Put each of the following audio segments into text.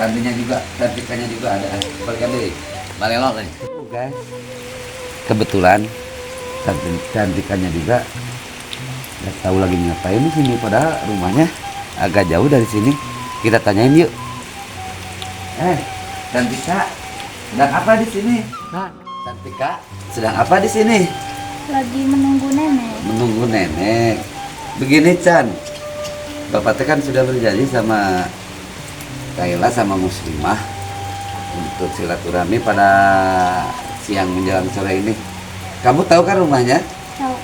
Cantiknya juga, cantikannya juga ada. Balikan deh, balelok nih. Guys, kebetulan cantikannya juga. Nggak tahu lagi ngapain di sini, padahal rumahnya agak jauh dari sini. Kita tanyain yuk. Cantika, sedang apa di sini? Cantika, sedang apa di sini? Lagi menunggu nenek. Menunggu nenek. Begini Chan, Bapak teh kan sudah berjanji sama Kaila sama Muslimah untuk silaturahmi pada siang menjelang sore ini. Kamu tahu kan rumahnya? Tahu.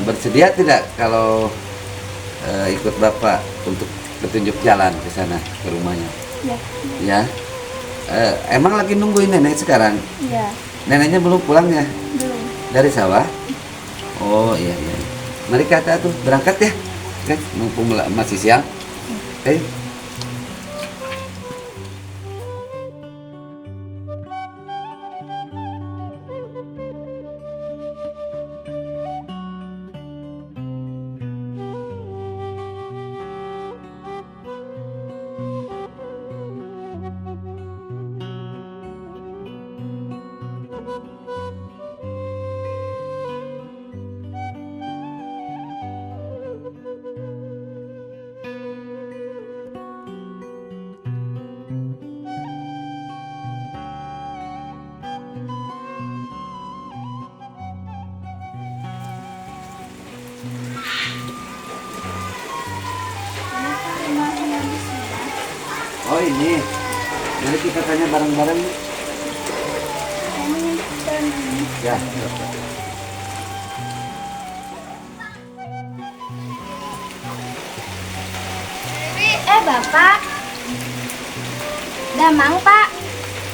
Bersedia tidak kalau ikut Bapak untuk petunjuk jalan ke sana, ke rumahnya? Ya. Ya. Emang lagi nungguin nenek sekarang? Iya. Neneknya belum pulang ya? Belum. Dari sawah? Oh iya iya. Mari kata tuh berangkat ya, guys. Mumpung masih siang. Ayo. Kenapa rumahnya di sini? Oh ini. Mari kita tanya bareng-bareng. Kayaknya kita nih. Ya. Bapak. Damang, Pak.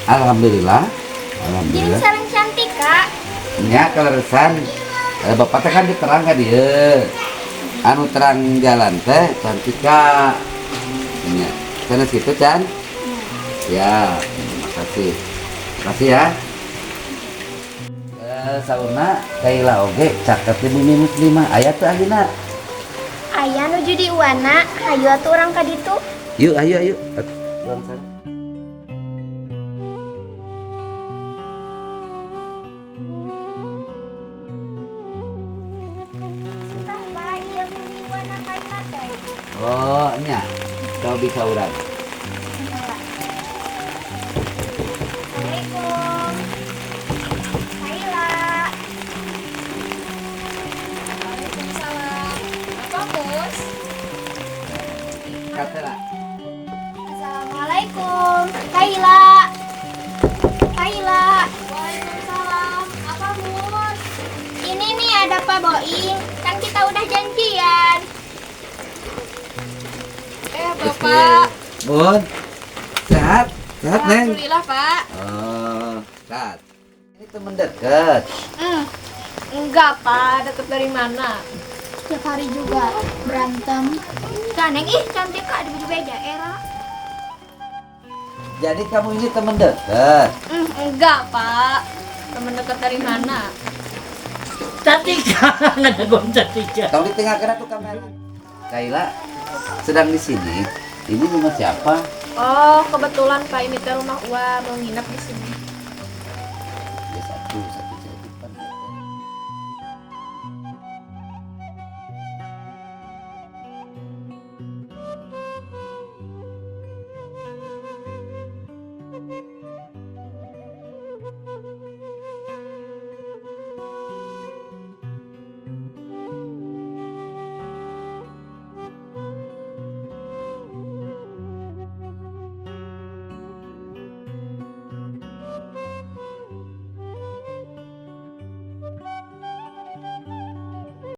Alhamdulillah. Jadi Alhamdulillah. saling cantik, Kak. Nya keleresan. Bapak teh kan diterang ka dieu. Anu terang jalan teh Cantika. Nya. Sana situ Chan. Ya, terima kasih. Terima kasih ya. Sauna Kaila oge caket di bumi muslimah. Aya teu ayeuna? Ayah nuju di Uwana, hayu atuh urang ka ditu. Yuk, ayo. Pulang sana. Entah, Pak, ieu di Uwana kaina teh. Oh, nya. Kau bisa urang. Assalamualaikum. Kaila. Waalaikumsalam. Apa, Bos? Katela. Assalamualaikum. Kaila. Kaila. Waalaikumsalam. Apa, Bos? Ini nih ada Pak Boing. Kan kita udah janjian. Bapak. Bun. Sehat? Sehat, Neng? Alhamdulillah, Pak. Oh, sehat. Ini teman dekat. Enggak, Pak. Deket dari mana? Setiap hari juga berantem. Neng, cantik Kak di baju beda era. Jadi kamu ini teman dekat. Enggak, Pak. Temen deket dari mana? Cantika, nggak ada gom Cantika. Tahu di tengah kena tuh kamera. Kaila sedang di sini. Ini rumah siapa? Oh, kebetulan Pak ini teh rumah Ua mau nginep di sini.